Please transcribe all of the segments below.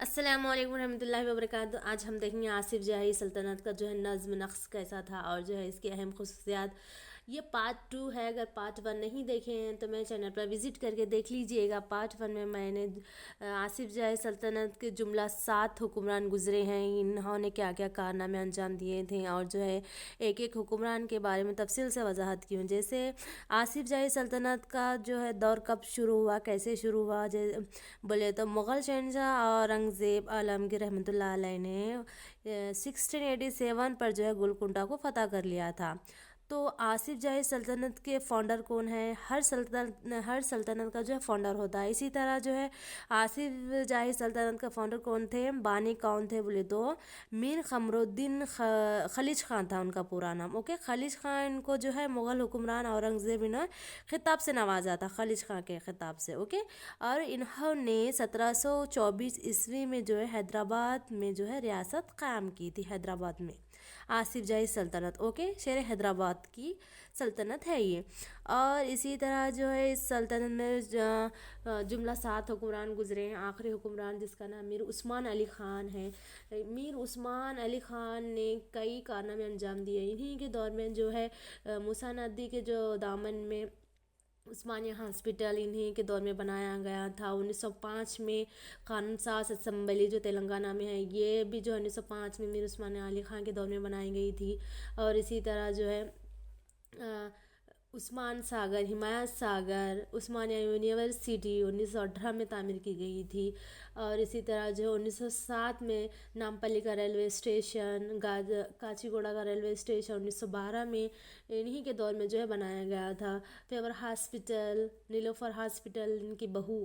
अस्सलाम वालेकुम रहमतुल्लाहि व बरकातहू। आज हम देखेंगे आसिफ जाही सल्तनत का जो है नज़्म नक्श कैसा था और जो है इसकी अहम खसूसियात। ये पार्ट 2 है। अगर पार्ट 1 नहीं देखे हैं तो मेरे चैनल पर विज़िट करके देख लीजिएगा। पार्ट 1 में मैंने आसिफ जाही सल्तनत के जुमला 7 हुक्मरान गुजरे हैं, इन्होंने क्या क्या कारनामे अंजाम दिए थे और जो है एक एक हुक्मरान के बारे में तफसील से वजाहत की हूँ। जैसे आसिफ जाही सल्तनत का जो है दौर कब शुरू हुआ, कैसे शुरू हुआ, बोले तो मुग़ल शहनशाह औरंगज़ेब आलमगीर रहमतुल्लाह अलैह ने 1687 पर जो है गोलकुंडा को फ़तह कर लिया था। तो आसिफ जाही सल्तनत के फाउंडर कौन है? हर सल्तनत का जो है फाउंडर होता है। इसी तरह जो है आसिफ जाही सल्तनत का फाउंडर कौन थे, बानी कौन थे बोले तो मीर क़मरुद्दीन खलीज ख़ान था उनका पूरा नाम। ओके, खलीज ख़ान को जो है मुग़ल हुक्मरान औरंगज़ेब ने ख़िताब से नवाजा था, खलीज ख़ान के ख़िताब से। ओके, और इन्होंने 1724 ईस्वी में जो है हैदराबाद में जो है रियासत क़ायम की थी। हैदराबाद में आसिफ जाही सल्तनत, ओके, शेर हैदराबाद की सल्तनत है ये। और इसी तरह जो है इस सल्तनत में जुमला 7 हुक्मरान गुजरे हैं। आखिरी हुक्मरान जिसका नाम मीर उस्मान अली ख़ान है। मीर उस्मान अली ख़ान ने कई कारनामे अंजाम दिए। इन्हीं के दौर में जो है मूसा नदी के जो दामन में उस्मानिया हॉस्पिटल इन्हीं के दौर में बनाया गया था। 1905 में कानून साज असम्बली जो तेलंगाना में है, ये भी जो 1905 में मीर उस्मान अली ख़ान के दौर में बनाई गई थी। और इसी तरह जो है उस्मान सागर, हिमायत सागर, उस्मानिया यूनिवर्सिटी 1918 में तामीर की गई थी। और इसी तरह जो 1907 में नामपल्ली का रेलवे स्टेशन, काचीगोड़ा का रेलवे स्टेशन 1912 में इन्हीं के दौर में जो है बनाया गया था। फेवर हॉस्पिटल, नीलोफर हॉस्पिटल, इनकी बहू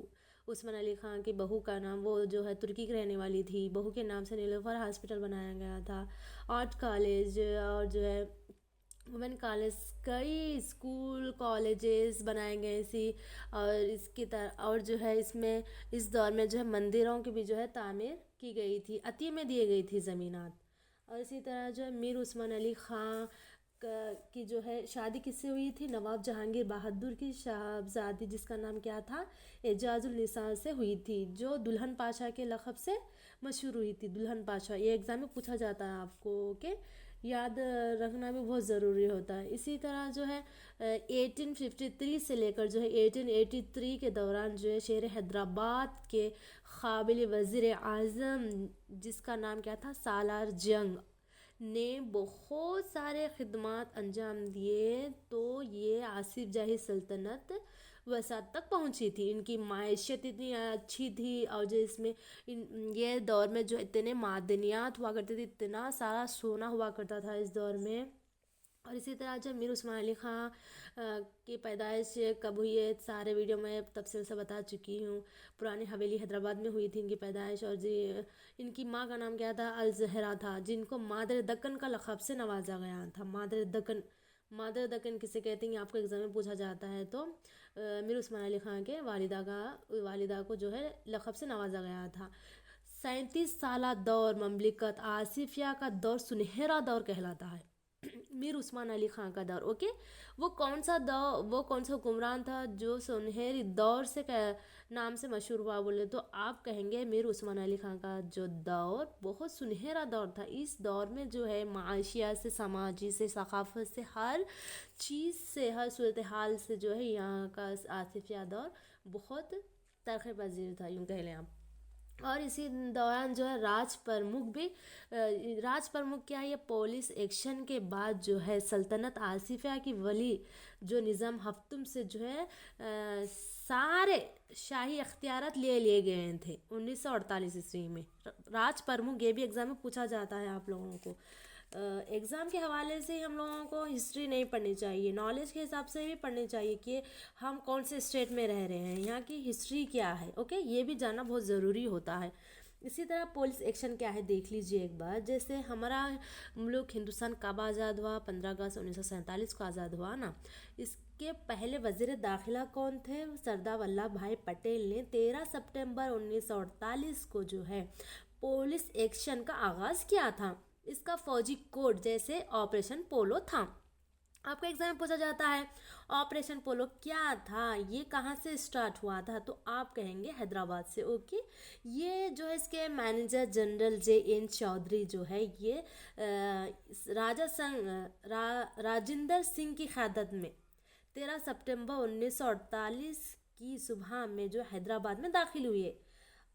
उस्मान अली ख़ान की बहू का नाम, वो जो है तुर्की की रहने वाली थी, बहू के नाम से नीलोफर हॉस्पिटल बनाया गया था। आर्ट कॉलेज और जो है वुमेन कॉलेज, कई स्कूल कॉलेजेस बनाए गए इसी। और इसकी तरह और जो है इसमें इस दौर में जो है मंदिरों की भी जो है तामीर की गई थी, अतीय में दी गई थी ज़मीनात। और इसी तरह जो है मीर उस्मान अली ख़ान की जो है शादी किससे हुई थी? नवाब जहांगीर बहादुर की साहबजादी जिसका नाम क्या था, एजाजुल निसा से हुई थी, जो दुल्हन पाशा के लक़ब से मशहूर हुई थी। दुल्हन पाशा ये एग्ज़ाम में पूछा जाता है आपको, ओके, याद रखना भी बहुत ज़रूरी होता है। इसी तरह जो है 1853 से लेकर जो है 1883 के दौरान जो है शेर हैदराबाद के काबिल वज़ीर आज़म जिसका नाम क्या था, सालार जंग ने बहुत सारे खिदमात अंजाम दिए। तो ये आसिफ जाही सल्तनत वसात तक पहुंची थी। इनकी माइशत इतनी अच्छी थी और जो इसमें ये दौर में जो इतने मादनियात हुआ करते थे, इतना सारा सोना हुआ करता था इस दौर में। और इसी तरह जब मीर उस्मान अली ख़ान की पैदाइश कब हुई है, सारे वीडियो में तफसील से बता चुकी हूँ। पुरानी हवेली हैदराबाद में हुई थी इनकी पैदाइश। और जी इनकी माँ का नाम क्या था? अल-ज़हरा था, जिनको मादर दक्कन का लक़ब से नवाजा गया था। मादर दक्कन किसे कहते हैं आपको एग्ज़ाम में पूछा जाता है। तो मीर उस्मान अली ख़ान के वालिदा को जो है लक़ब से नवाजा गया था। 37 साला दौर ममलिकत आसिफिया का दौर सुनहरा दौर कहलाता है। मीर उस्मान अली ख़ान का दौर, ओके, वो कौन सा हुक्मरान था जो सुनहरी दौर से नाम से मशहूर हुआ? बोले तो आप कहेंगे मीर उस्मान अली ख़ान का जो दौर बहुत सुनहरा दौर था। इस दौर में जो है माशियात से, समाजी से, सकाफ़त से, हर चीज़ से, हर सूरत हाल से जो है यहाँ का आसिफिया दौर बहुत तरक्की पजीर था, यूँ कह लें आप। और इसी दौरान जो है राज प्रमुख क्या है? ये पुलिस एक्शन के बाद जो है सल्तनत आसिफिया की वली जो निज़ाम हफ्तुम से जो है सारे शाही अख्तियारात ले लिए गए थे 1948 ईस्वी में। राज प्रमुख ये भी एग्ज़ाम में पूछा जाता है आप लोगों को। एग्ज़ाम के हवाले से हम लोगों को हिस्ट्री नहीं पढ़नी चाहिए, नॉलेज के हिसाब से भी पढ़नी चाहिए कि हम कौन से स्टेट में रह रहे हैं, यहाँ की हिस्ट्री क्या है, ओके, ये भी जानना बहुत ज़रूरी होता है। इसी तरह पुलिस एक्शन क्या है देख लीजिए एक बार। जैसे हमारा मुल्क हिंदुस्तान कब आज़ाद हुआ? 15 अगस्त 1947 को आज़ाद हुआ ना। इसके पहले वज़ीर दाखिला कौन थे? सरदार वल्लभ भाई पटेल ने 13 सितंबर 1948 को जो है पुलिस एक्शन का आगाज़ किया था। इसका फौजी कोड जैसे ऑपरेशन पोलो था। आपका एग्जाम में पूछा जाता है ऑपरेशन पोलो क्या था, ये कहाँ से स्टार्ट हुआ था? तो आप कहेंगे हैदराबाद से, ओके। ये जो है इसके इसके मैनेजर जनरल JN चौधरी जो है ये राजिंदर सिंह की क़यादत में 13 सितंबर 1948 की सुबह में जो हैदराबाद में दाखिल हुई है।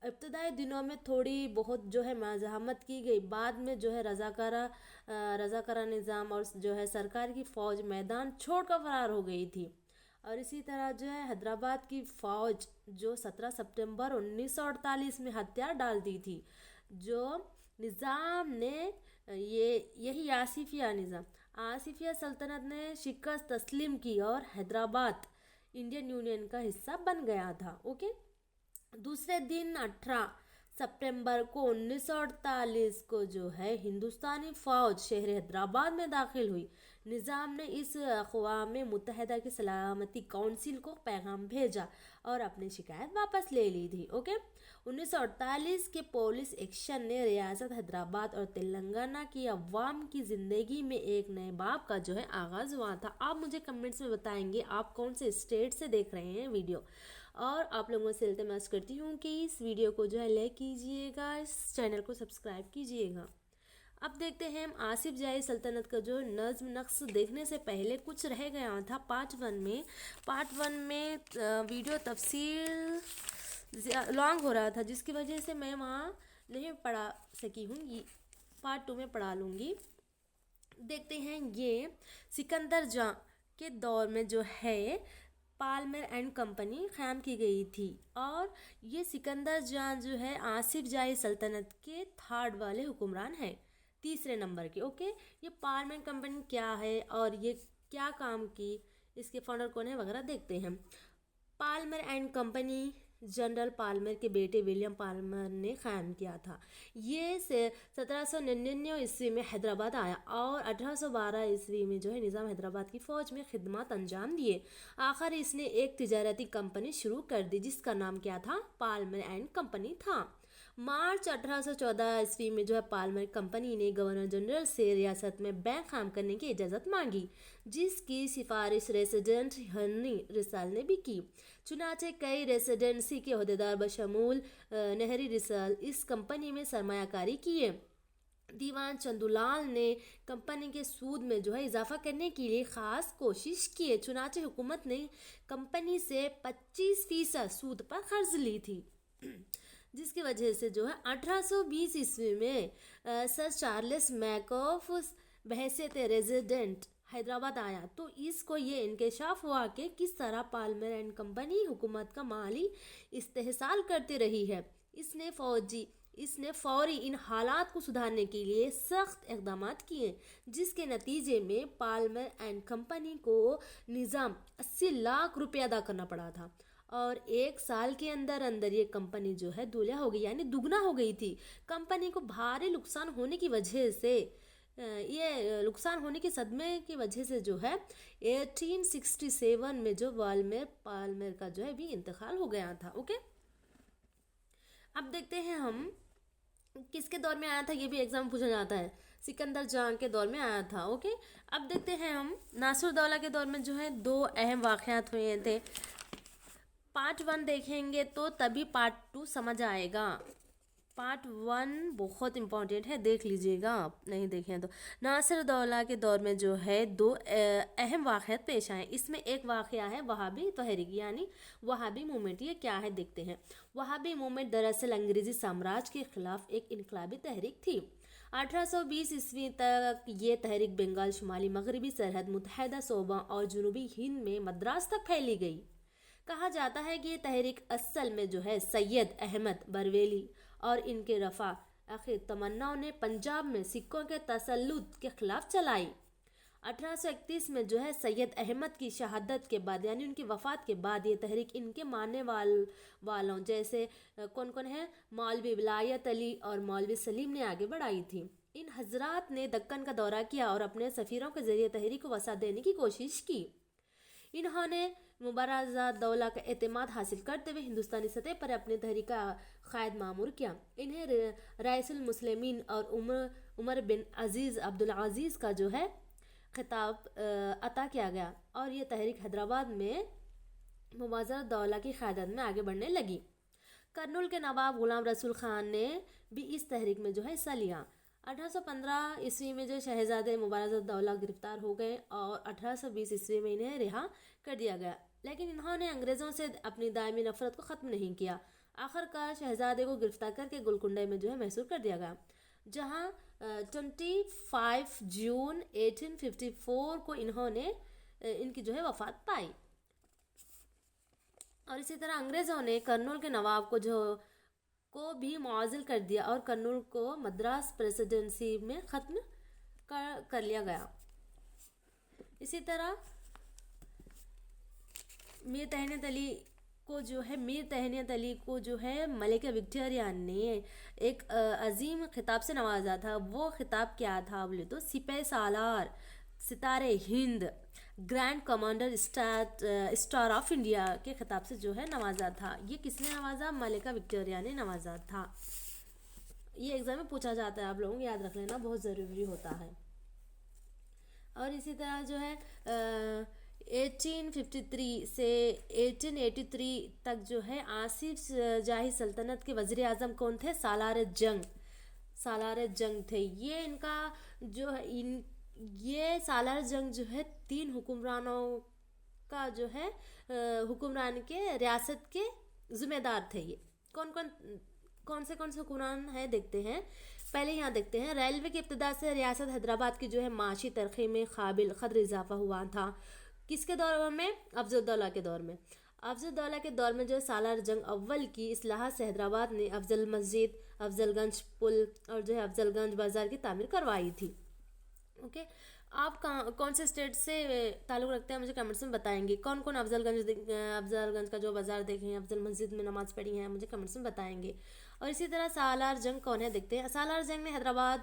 इब्तदाई दिनों में थोड़ी बहुत जो है मज़ाहमत की गई, बाद में जो है रज़ाकारा निज़ाम और जो है सरकार की फ़ौज मैदान छोड़कर फरार हो गई थी। और इसी तरह जो है हैदराबाद की फ़ौज जो 17 सितंबर 1948 में हथियार डाल दी थी, जो निज़ाम ने यही आसिफिया सल्तनत ने शिकस्त तस्लीम की और हैदराबाद इंडियन यूनियन का हिस्सा बन गया था। ओके, दूसरे दिन 18 सितंबर को 1948 को जो है हिंदुस्तानी फ़ौज शहर हैदराबाद में दाखिल हुई। निज़ाम ने इस अक़वाम मुत्तहिदा की सलामती काउंसिल को पैगाम भेजा और अपनी शिकायत वापस ले ली थी। ओके, 1948 के पुलिस एक्शन ने रियासत हैदराबाद और तेलंगाना की अवाम की ज़िंदगी में एक नए बाब का जो है आगाज़ हुआ था। आप मुझे कमेंट्स में बताएंगे आप कौन से स्टेट से देख रहे हैं वीडियो, और आप लोगों से इल्तिमास करती हूँ कि इस वीडियो को जो है लाइक कीजिएगा, इस चैनल को सब्सक्राइब कीजिएगा। अब देखते हैं हम आसिफ जाही सल्तनत का जो नज़्म नक्श देखने से पहले कुछ रह गया था पार्ट वन में वीडियो तफसील लॉन्ग हो रहा था, जिसकी वजह से मैं वहाँ नहीं पढ़ा सकी हूँ, पार्ट 2 में पढ़ा लूँगी। देखते हैं ये सिकंदर जहाँ के दौर में जो है पालमर एंड कंपनी क़याम की गई थी, और ये सिकंदर जहाँ जो है आसिफ जाही सल्तनत के थर्ड वाले हुक्मरान हैं, तीसरे नंबर के। ओके, ये पालमर कंपनी क्या है और ये क्या काम की, इसके फाउंडर कौन है वगैरह देखते हैं। Palmer and company general Palmer के बेटे विलियम पालमर ने क़याम किया था। ये 1799 ईस्वी में हैदराबाद आया और 1812 ईस्वी में जो है निज़ाम हैदराबाद की फ़ौज में खिदमत अंजाम दिए। आखिर इसने एक तिजारती कंपनी शुरू कर दी जिसका नाम क्या था, पालमर एंड कंपनी था। मार्च 1814 ईस्वी में जो है पालमर कंपनी ने गवर्नर जनरल से रियासत में बैंक क़ायम करने की इजाज़त मांगी, जिसकी सिफारिश रेसिडेंट हेनरी रिसाल ने भी की। चुनाचे कई रेसिडेंसी के अहदेदार बशमूल नहरी रिसाल इस कंपनी में सरमायाकारी किए। दीवान चंदूलाल ने कंपनी के सूद में जो है इजाफा करने के लिए ख़ास कोशिश की। चुनाचे हुकूमत ने कंपनी से 25% सूद पर कर्ज ली थी, जिसकी वजह से जो है 1820 ईस्वी में सर चार्ल्स मैकऑफ बहैसियत रेजिडेंट हैदराबाद आया, तो इसको ये इंकशाफ हुआ कि किस तरह पालमर एंड कंपनी हुकूमत का माली इस्तेहसाल करती रही है। इसने फौरी इन हालात को सुधारने के लिए सख्त इक़दाम किए, जिसके नतीजे में पालमर एंड कंपनी को निज़ाम 80 लाख रुपये अदा करना पड़ा था, और 1 साल के अंदर ये कंपनी जो है दूल्हा हो गई, यानी दुगना हो गई थी। कंपनी को भारी नुकसान होने की वजह से के सदमे की वजह से जो है 1867 में जो पालमर का जो है भी इंतकाल हो गया था। ओके, अब देखते हैं हम किसके दौर में आया था, ये भी एग्जाम पूछा जाता है। सिकंदर जहां के दौर में आया था। ओके, अब देखते हैं हम नासिरुद्दौला के दौर में जो है 2 अहम वाक़यात हुए थे। पार्ट 1 देखेंगे तो तभी पार्ट 2 समझ आएगा। पार्ट 1 बहुत इम्पॉर्टेंट है, देख लीजिएगा आप नहीं देखें तो। नासिरुद्दौला के दौर में जो है 2 अहम वाक़यात पेश आए। इसमें एक वाक़या है वहाबी तहरीक, यानी वहाबी मूवमेंट। ये क्या है देखते हैं। वहाबी मूवमेंट दरअसल अंग्रेज़ी साम्राज्य के ख़िलाफ़ एक इनकलाबी तहरीक थी। 1820 ईस्वी तक ये तहरीक बंगाल, शुमाली मगरबी सरहद, मुत्तहिदा सूबा और जनूबी हिंद में मद्रास तक फैली गई। कहा जाता है कि ये तहरीक असल में जो है सैयद अहमद बरेलवी और इनके रफ़ा आखिर तमन्नाओं ने पंजाब में सिखों के तसल्लुत के ख़िलाफ़ चलाई। 1831 में जो है सैयद अहमद की शहादत के बाद, यानी उनकी वफ़ात के बाद, ये तहरीक इनके मानने वालों जैसे कौन कौन है, मौलवी विलायत अली और मौलवी सलीम ने आगे बढ़ाई थी। इन हजरात ने दक्कन का दौरा किया और अपने सफ़ीरों के ज़रिए तहरीक को वसा देने की कोशिश की। इन्होंने मुबारज़ा दौला का एतमाद हासिल करते हुए हिंदुस्तानी सतह पर अपनी तहरीक का क़ायद मामूर किया। इन्हें रईसुल मुस्लिमीन और उमर बिन अज़ीज़ अब्दुल अज़ीज़ का जो है खिताब अता किया गया, और ये तहरीक हैदराबाद में मुबारज़ा दौला की क़यादत में आगे बढ़ने लगी। کرنول کے نواب غلام رسول خان نے بھی اس تحریک میں جو ہے حصہ لیا۔ 1815 میں جو شہزادے مبارز الدولہ گرفتار ہو گئے اور 1820 میں انہیں رہا کر دیا گیا، لیکن انہوں نے انگریزوں سے اپنی دائمی نفرت کو ختم نہیں کیا۔ آخر کار شہزادے کو گرفتار کر کے گولکنڈہ میں جو ہے محصور کر دیا گیا، جہاں 25 جون 1854 کو انہوں نے ان کی جو ہے وفات پائی۔ اور اسی طرح انگریزوں نے کرنول کے نواب کو بھی معزل کر دیا اور کرنول کو مدراس پریسیڈنسی میں ختم کر لیا گیا۔ اسی طرح میر تہنیت علی کو جو ہے ملکہ وکٹوریہ نے ایک عظیم خطاب سے نوازا تھا۔ وہ خطاب کیا تھا بولے تو سپہ سالار، ستارے ہند، grand commander star of India کے خطاب سے جو ہے نوازا تھا۔ یہ کس نے نوازا؟ ملکہ وکٹوریہ نے نوازا تھا۔ یہ ایگزام میں پوچھا جاتا ہے، آپ لوگوں کو یاد رکھ لینا، بہت ضروری ہوتا ہے۔ اور اسی طرح جو ہے 1853 سے 1883 تک جو ہے آصف جاہی سلطنت کے وزیر اعظم کون تھے؟ سالار جنگ تھے۔ یہ ان کا جو ہے یہ سالار جنگ جو ہے 3 حکمرانوں کا جو ہے حکمران کے ریاست کے ذمہ دار تھے۔ یہ کون سے حکمران ہیں دیکھتے ہیں۔ پہلے یہاں دیکھتے ہیں، ریلوے کی ابتدا سے ریاست حیدرآباد کی جو ہے معاشی ترقی میں قابل قدر اضافہ ہوا تھا۔ کس کے دور میں؟ افضل الدولہ کے دور میں۔ افضل الدولہ کے دور میں جو ہے سالار جنگ اول کی اصلاحات سے حیدرآباد نے افضل مسجد، افضل گنج پل اور جو ہے افضل گنج بازار کی تعمیر کروائی تھی۔ اوکے، آپ کون سے اسٹیٹ سے تعلق رکھتے ہیں مجھے کمنٹس میں بتائیں گے۔ کون افضل گنج کا جو بازار دیکھے ہیں، افضل مسجد میں نماز پڑھی ہیں، مجھے کمنٹس میں بتائیں گے۔ اور اسی طرح سالار جنگ کون ہے دیکھتے ہیں۔ سالار جنگ نے حیدرآباد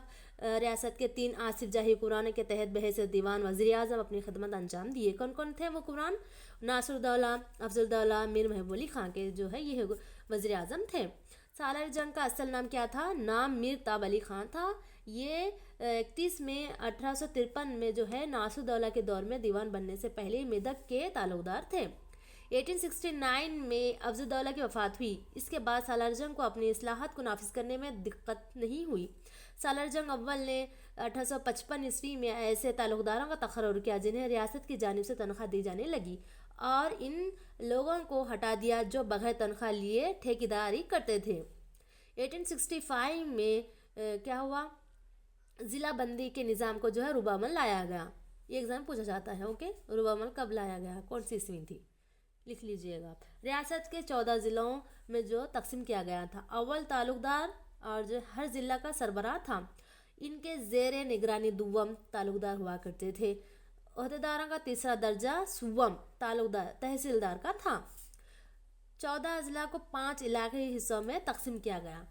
ریاست کے 3 آصف جاہی حکمرانوں کے تحت بحیثیت دیوان وزیر اعظم اپنی خدمت انجام دیے۔ کون تھے وہ حکمران؟ ناصر الدولہ، افضل الدولہ، میر محبوب علی خان کے جو ہے یہ وزیر اعظم تھے۔ سالار جنگ کا اصل نام کیا تھا؟ نام میر تاب علی خان تھا۔ یہ 31 مئی 1853 میں جو ہے ناصر الدولہ کے دور میں دیوان بننے سے پہلے میدک کے تعلق دار تھے۔ 1869 میں افضل الدولہ کی وفات ہوئی۔ اس کے بعد سالار جنگ کو اپنی اصلاحات کو نافذ کرنے میں دقت نہیں ہوئی۔ سالار جنگ اول نے 1855 میں ایسے تعلق داروں کا تقرر کیا جنہیں ریاست کی جانب سے تنخواہ دی جانے لگی، اور ان لوگوں کو ہٹا دیا جو بغیر تنخواہ لیے ٹھیکیداری کرتے تھے۔ 1865 میں کیا ہوا؟ ضلع بندی کے نظام کو جو ہے روبہ عمل لایا گیا۔ یہ ایگزام پوچھا جاتا ہے۔ اوکے، روبہ عمل کب لایا گیا؟ کون سی عیسوی تھی؟ لکھ لیجئے گا۔ ریاست کے 14 ضلعوں میں جو تقسیم کیا گیا تھا۔ اول تعلق دار اور جو ہر ضلع کا سربراہ تھا۔ ان کے زیر نگرانی دوم تعلق دار ہوا کرتے تھے۔ عہدیداروں کا تیسرا درجہ سوم تعلق دار تحصیلدار کا تھا۔ 14 اضلاع کو 5 علاقائی حصوں میں تقسیم کیا گیا۔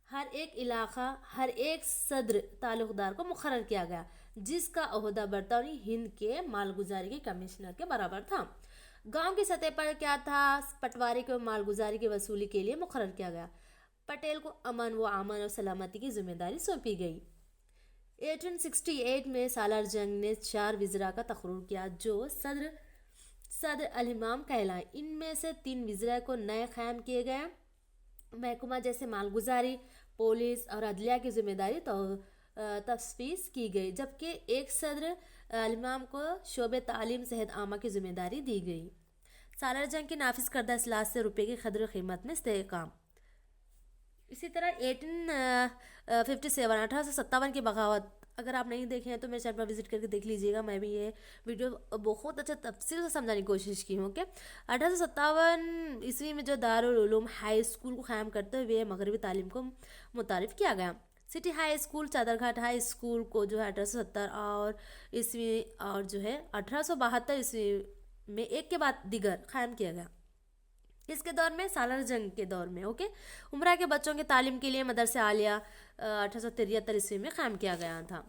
ہر ایک علاقہ ہر ایک صدر تعلق دار کو مقرر کیا گیا، جس کا عہدہ برطانوی ہند کے مالگزاری کے کمشنر کے برابر تھا۔ گاؤں کی سطح پر کیا تھا؟ پٹواری کو مالگزاری کی وصولی کے لیے مقرر کیا گیا۔ پٹیل کو امن و امان اور سلامتی کی ذمہ داری سونپی گئی۔ 1868 میں سالار جنگ نے 4 وزراء کا تقرر کیا جو صدر الامام کہلائے۔ ان میں سے 3 وزراء کو نئے قائم کیے گئے محکمہ جیسے مالگزاری، پولیس اور عدلیہ کی ذمہ داری تفویض کی گئی، جبکہ ایک صدر الامام کو شعبہ تعلیم صحت عامہ کی ذمہ داری دی گئی۔ سالار جنگ کی نافذ کردہ اصلاحات سے روپے کی قدر و قیمت میں استحکام۔ اسی طرح 1857 کی بغاوت، اگر آپ نہیں دیکھیں تو میرے چینل پر وزٹ کر کے دیکھ لیجئے گا۔ میں بھی یہ ویڈیو بہت اچھا تفصیل سے سمجھانے کی کوشش کی ہوں کہ 1857 میں جو دارالعلوم ہائی اسکول کو قائم کرتے ہوئے مغربی تعلیم کو متعارف کیا گیا۔ سٹی ہائی اسکول، چادر گھاٹ ہائی اسکول کو جو ہے 1870 اور جو ہے 1872 میں ایک کے بعد دیگر قائم کیا گیا۔ اس کے دور میں سالار جنگ کے دور میں عمرہ کے بچوں کی تعلیم کے لیے مدرسہ عالیہ 1873 میں قائم کیا گیا تھا۔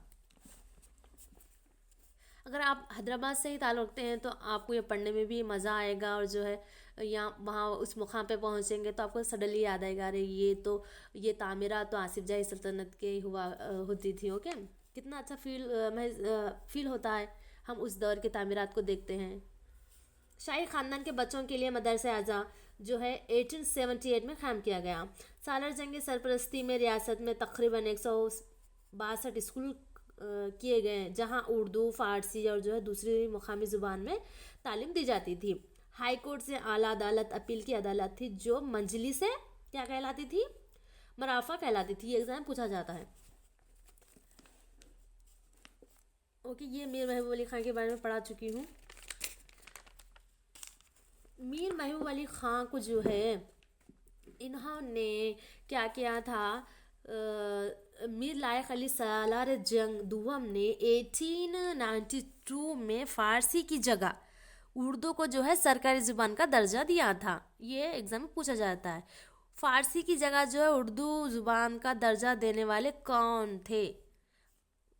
اگر آپ حیدرآباد سے ہی تعلق رکھتے ہیں تو آپ کو یہ پڑھنے میں بھی مزہ آئے گا، اور جو ہے یہاں وہاں اس مقام پہ پہنچیں گے تو آپ کو سڈنلی یاد آئے گا، ارے یہ تعمیرات تو آصف جاہی سلطنت کے ہوتی تھی۔ اوکے، کتنا اچھا فیل ہوتا ہے ہم اس دور کے تعمیرات کو دیکھتے ہیں۔ شاہی خاندان کے بچوں کے لیے مدرسہ اعلیٰ जो है 1878 में क़ायम किया गया। सालार जंग की सरपरस्ती में रियासत में तकरीबन 162 स्कूल किए गए जहां उर्दू, फ़ारसी और जो है दूसरी मुकामी ज़ुबान में तालीम दी जाती थी। हाई कोर्ट से आला अदालत अपील की अदालत थी जो मंजलिस से क्या कहलाती थी, मराफा कहलाती थी। ये एग्ज़ाम पूछा जाता है। ओके, ये मीर महबूब अली ख़ान के बारे में पढ़ा चुकी हूँ। मीर महबूब अली ख़ान को जो है इन्होंने क्या किया था, मीर लायक अली सालार जंग दुवम ने 1892 में फ़ारसी की जगह उर्दू को जो है सरकारी ज़ुबान का दर्जा दिया था। ये एग्ज़ाम में पूछा जाता है। फ़ारसी की जगह जो है उर्दू ज़ुबान का दर्जा देने वाले कौन थे,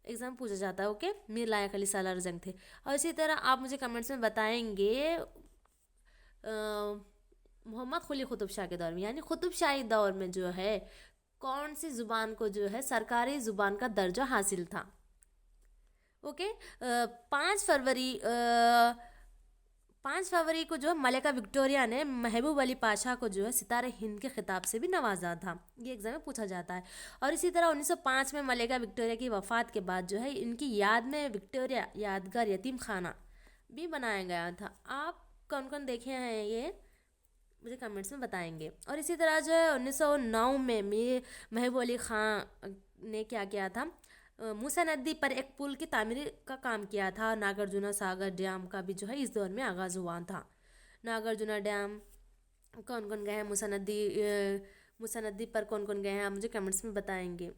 एग्ज़ाम पूछा जाता है। ओके, मीर लायक अली सालार जंग थे। और इसी तरह आप मुझे कमेंट्स में बताएंगे मोहम्मद कुली कुतुब शाह के दौर में, यानी कुतुब शाही दौर में जो है कौन सी ज़ुबान को जो है सरकारी ज़ुबान का दर्जा हासिल था। ओके, 5 फरवरी को जो है मलिका विक्टोरिया ने महबूब अली पाशा को जो है सितारे हिंद के खिताब से भी नवाजा था। ये एग्ज़ाम में पूछा जाता है। और इसी तरह 1905 में मलिका विक्टोरिया की वफ़ात के बाद जो है इनकी याद में विक्टोरिया यादगार यतीम खाना भी बनाया गया था। आप कौन कौन देखे हैं ये मुझे कमेंट्स में बताएंगे। और इसी तरह जो है 1909 में मीर महबूब अली ख़ान ने क्या किया था, मूसा नदी पर एक पुल की तामीर का काम किया था। नागार्जुना सागर डैम का भी जो है इस दौर में आगाज़ हुआ था। नागार्जुना डैम कौन कौन गए हैं, मूसा नदी पर कौन कौन गए हैं, आप मुझे कमेंट्स में बताएंगे।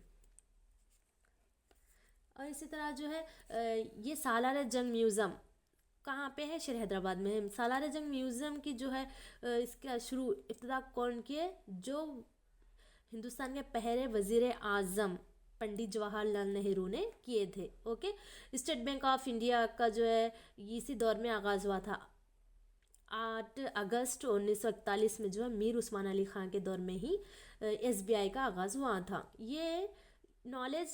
और इसी तरह जो है ये सालार जंग म्यूज़ियम कहाँ पे है, शहर हैदराबाद में है। सालार जंग म्यूज़ियम की जो है इसका इब्तिदा कौन किए, जो हिंदुस्तान के पहले वज़ीर आज़म पंडित जवाहरलाल नेहरू ने किए थे। Okay, state bank of India का जो है इसी दौर में आगाज़ हुआ था। 8 अगस्त 1941 में जो है मीर उस्मान अली ख़ान के दौर में ही SBI का आगाज़ हुआ था। ये नॉलेज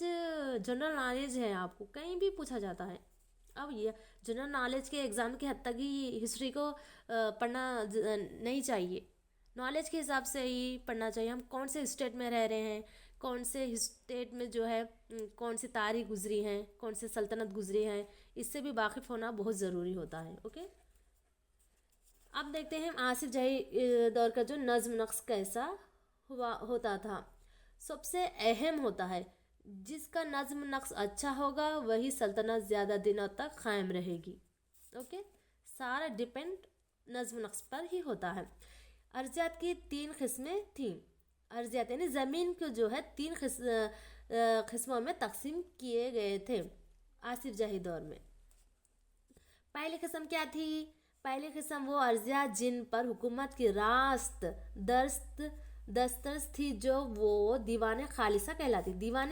जनरल नॉलेज है, आपको कहीं भी पूछा जाता है। अब ये जनरल नॉलेज के एग्ज़ाम के हद तक ही हिस्ट्री को पढ़ना नहीं चाहिए, नॉलेज के हिसाब से ही पढ़ना चाहिए। हम कौन से स्टेट में रह रहे हैं, कौन से स्टेट में जो है कौन सी तारीख गुजरी हैं, कौन से सल्तनत गुजरी हैं, इससे भी वाकिफ़ होना बहुत ज़रूरी होता है। ओके, अब देखते हैं आसिफ जाही दौर का जो नज़्म नक्श कैसा होता था। सबसे अहम होता है जिसका नज़्म नक्श अच्छा होगा वही सल्तनत ज़्यादा दिनों तक कायम रहेगी। ओके, सारा डिपेंड नज़्म नक्श पर ही होता है। अर्जियात की 3 किस्में थीं। अर्जियात यानी ज़मीन को जो है 3 किस्मों में तकसीम किए गए थे आसिफ जाही दौर में। पहली किस्म क्या थी, पहली किस्म वो अर्जियात जिन पर हुकूमत की रास्त दस्तरस थी, जो वो दीवान खालिसा कहलाती। दीवान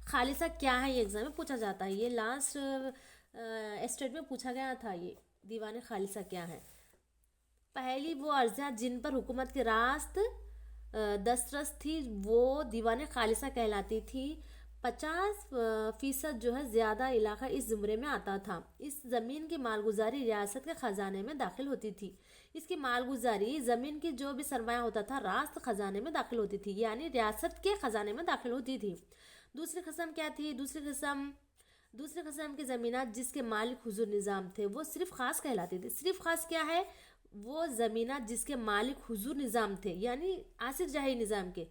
खालिसा क्या है, ये एग्ज़ाम में पूछा जाता है। ये लास्ट स्टेट में पूछा गया था, ये दीवान खालिसा क्या है। पहली वो अर्जियात जिन पर हुकूमत की रास्त दस्तरस थी वो दीवान खालिसा कहलाती थी। 50% जो है ज़्यादा इलाका इस ज़ुमरे में आता था। इस ज़मीन की मालगुजारी रियासत के ख़जाने में दाखिल होती थी। इसकी मालगुजारी ज़मीन की जो भी सरमाया होता था रास्त ख़जाने में दाखिल होती थी, यानी रियासत के ख़जाने में दाखिल होती थी। दूसरी किस्म क्या थी, दूसरी किस्म की ज़मीनात जिसके मालिक हुजूर निज़ाम थे वो सिर्फ ख़ास कहलाती थी। सिर्फ ख़ास क्या है, वो ज़मीनात जिसके मालिक हुजूर निज़ाम थे, यानी आसिफ जाही निज़ाम के,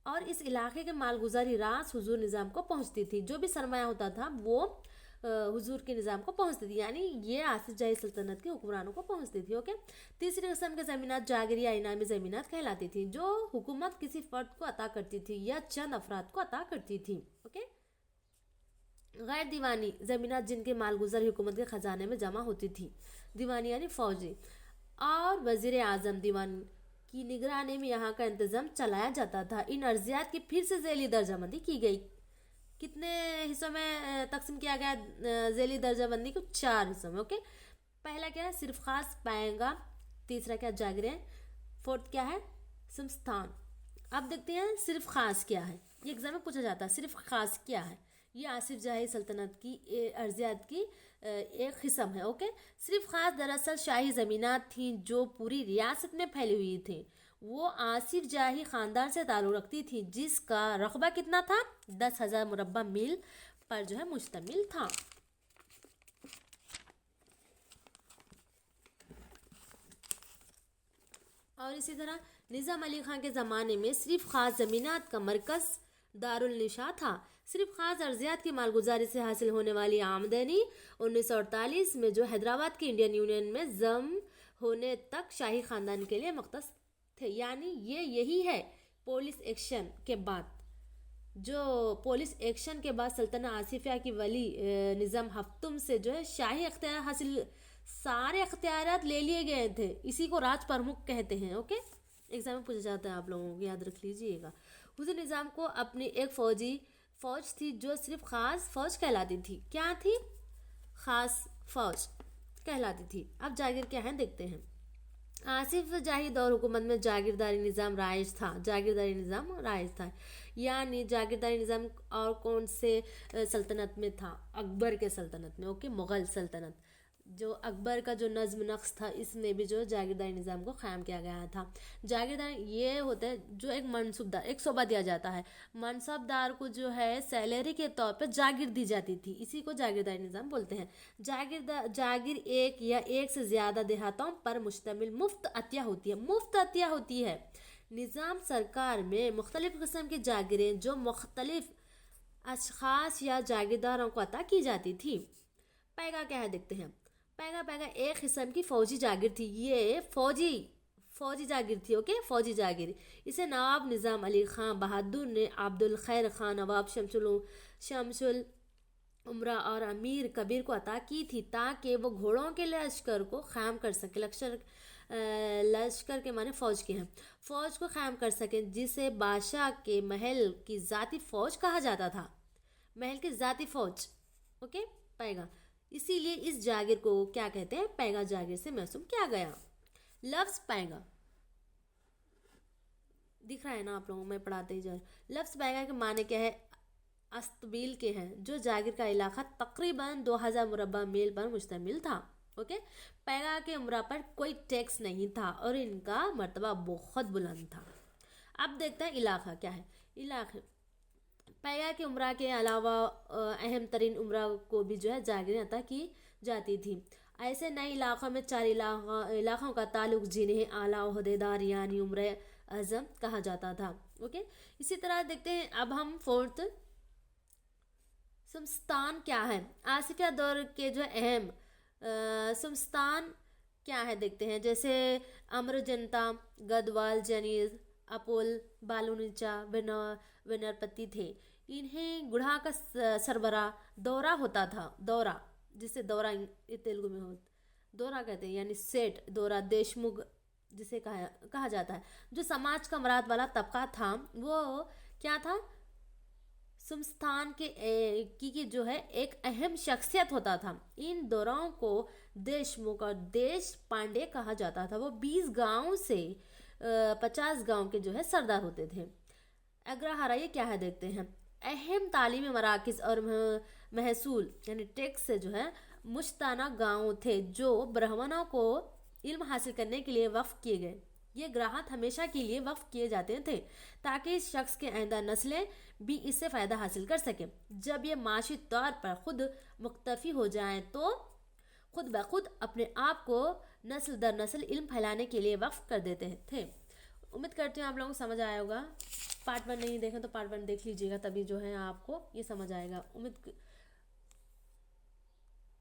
और इस इलाके के मालगुजारी रास हुजूर निज़ाम को पहुंचती थी। जो भी सरमाया होता था वो हुजूर के निज़ाम को पहुंचती थी, यानी ये आसिफ जाही सल्तनत के हुक्मरानों को पहुंचती थी। ओके, तीसरी किस्म की ज़मीनात जागिरी या इनामी ज़मीनात कहलाती थी, जो हुकूमत किसी फ़र्द को अता करती थी या चंद अफराद को अता करती थी। ओके, गैर दीवानी ज़मीनात जिनके मालगुजारी हुकूमत के ख़जाने में जमा होती थी। दीवानी यानी फ़ौजी और वज़ीर आज़म दीवान की निगरानी में यहाँ का इंतज़ाम चलाया जाता था। इन अर्जियात की फिर से ज़ैली दर्जाबंदी की गई। कितने हिस्सों में तकसीम किया गया ज़ैली दर्जाबंदी को? 4 हिस्सों में। ओके, पहला क्या है, सिर्फ ख़ास पाएगा। तीसरा क्या, जागरें। फोर्थ क्या है, संस्थान। अब देखते हैं सिर्फ ख़ास क्या है, ये एग्ज़ाम में पूछा जाता है। सिर्फ ख़ास क्या है, یہ آصف جاہی سلطنت کی ارضیات کی ایک قسم ہے. اوکے. صرف خاص دراصل شاہی زمینات تھیں جو پوری ریاست میں پھیلی ہوئی تھیں. وہ آصف جاہی خاندان سے تعلق رکھتی تھی جس کا رقبہ کتنا تھا؟ 10,000 مربع میل پر جو ہے مشتمل تھا. اور اسی طرح نظام علی خان کے زمانے میں صرف خاص زمینات کا مرکز دارالنشاء تھا. صرف خاص ارضیات کی مالگزاری سے حاصل ہونے والی آمدنی 1948 میں جو حیدرآباد کی انڈین یونین میں ضم ہونے تک شاہی خاندان کے لیے مختص تھے. یعنی یہی ہے پولیس ایکشن کے بعد سلطنہ آصفیہ کی ولی نظام ہفتم سے جو ہے شاہی اختیار حاصل، سارے اختیارات لے لیے گئے تھے. اسی کو راج پرمکھ کہتے ہیں. اوکے. ایگزام میں پوچھا جاتا ہے، آپ لوگوں کو یاد رکھ لیجئے گا. حضور نظام کو اپنی ایک فوج تھی جو صرف خاص فوج کہلاتی تھی. کیا تھی؟ خاص فوج کہلاتی تھی. اب جاگیر کیا ہے دیکھتے ہیں. آصف جاہی دور حکومت میں جاگیرداری نظام رائج تھا. یعنی جاگیرداری نظام اور کون سے سلطنت میں تھا؟ اکبر کے سلطنت میں. اوکے. مغل سلطنت، جو اکبر کا جو نظم نقص تھا اس میں بھی جو جاگیرداری نظام کو قائم کیا گیا تھا. جاگیرداری یہ ہوتا ہے جو ایک منصوبدار، ایک صوبہ دیا جاتا ہے، منصبدار کو جو ہے سیلری کے طور پر جاگیر دی جاتی تھی. اسی کو جاگیرداری نظام بولتے ہیں. جاگیر ایک یا ایک سے زیادہ دیہاتوں پر مشتمل مفت عطیہ ہوتی ہے. نظام سرکار میں مختلف قسم کی جاگیریں جو مختلف اشخاص یا جاگیرداروں کو عطا کی جاتی تھی. پیگا کیا ہے دیکھتے ہیں. پیگا ایک قسم کی فوجی جاگیر تھی. یہ فوجی جاگیر تھی. اوکے. فوجی جاگیر اسے نواب نظام علی خان بہادر نے عبد الخیر خان، نواب شمس الامراء اور امیر کبیر کو عطا کی تھی تاکہ وہ گھوڑوں کے لشکر کو قائم کر سکے. لشکر کے معنی فوج کے ہیں. فوج کو قائم کر سکیں جسے بادشاہ کے محل کی ذاتی فوج کہا جاتا تھا. محل کی ذاتی فوج. اوکے. پیگا اسی لیے اس جاگیر کو کیا کہتے ہیں؟ پیگا جاگیر سے محسوب کیا گیا. لفظ پیگا دکھ رہا ہے نا آپ لوگوں میں پڑھاتے ہی جا رہے. لفظ پیگا کے معنی کیا ہے؟ استبیل کے ہیں جو جاگیر کا علاقہ تقریباً 2,000 مربع میل پر مشتمل تھا. اوکے. پیگا کے امراء پر کوئی ٹیکس نہیں تھا اور ان کا مرتبہ بہت بلند تھا. اب دیکھتے ہیں علاقہ کیا ہے. علاقہ پیگا کے امراء کے علاوہ اہم ترین امراء کو بھی جو ہے جاگیریں عطا کی جاتی تھی. ایسے نئے علاقوں میں 4 علاقوں کا تعلق جنہیں اعلیٰ عہدیدار یعنی امرۂ اعظم کہا جاتا تھا. اوکے. اسی طرح دیکھتے ہیں اب ہم فورتھ سمستان کیا ہے. آصفیہ دور کے جو اہم سمستان کیا ہے دیکھتے ہیں. جیسے امر جنتا، گدوال، جنیز، اپول، بالونیچا، ونرپتی تھے. انہیں گڑھا کا سربراہ دورہ ہوتا تھا. دورہ جسے دورہ تیلگو میں دورہ کہتے ہیں، یعنی سیٹ دورہ دیشمکھ جسے کہا جاتا ہے. جو سماج کا مراد والا طبقہ تھا وہ کیا تھا؟ سمستان کی جو ہے ایک اہم شخصیت ہوتا تھا. ان دوروں کو دیشمکھ اور دیش پانڈے کہا جاتا تھا. وہ 20 گاؤں سے 50 گاؤں کے جو ہے سردار ہوتے تھے. اگرہارا یہ کیا ہے دیکھتے ہیں. اہم تعلیمی مراکز اور محصول یعنی ٹیکس سے جو ہے مشتانہ گاؤں تھے جو برہمنوں کو علم حاصل کرنے کے لیے وقف کیے گئے. یہ گراہات ہمیشہ کے لیے وقف کیے جاتے تھے تاکہ اس شخص کے آئندہ نسلیں بھی اس سے فائدہ حاصل کر سکیں. جب یہ معاشی طور پر خود مکتفی ہو جائیں تو خود بخود اپنے آپ کو نسل در نسل علم پھیلانے کے لیے وقف کر دیتے تھے. امید کرتی ہوں آپ لوگوں کو سمجھ آیا ہوگا. پارٹ 1 نہیں دیکھیں تو پارٹ 1 دیکھ لیجئے گا، تبھی جو ہے آپ کو یہ سمجھ آئے گا.